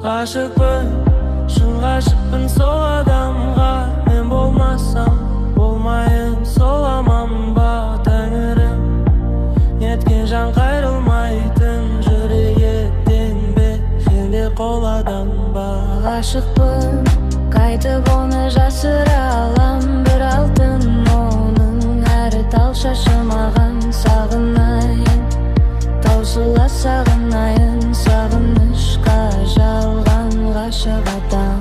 Ғашықпын, шын ғашықпын сол адамға. Мен болмасам, болмайын сол аман ба Тәңірім. Неткен жан қайрылмайтын жүрегеттен бе, сенде қоладан ба. Ғашықпын, қайтып оны жасыра алам. Бір алтын оның әрі тал шашы маған. Сағынайын, таусыла сағынайын, сағынышқа жалған ғашық адам.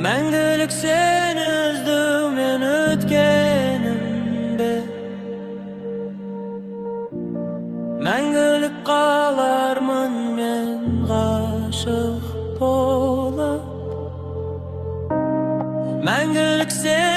Мәңгілік сен үздім мен өткенімде, мәңгілік қалармын мен ғашық болып. Мәңгілік сен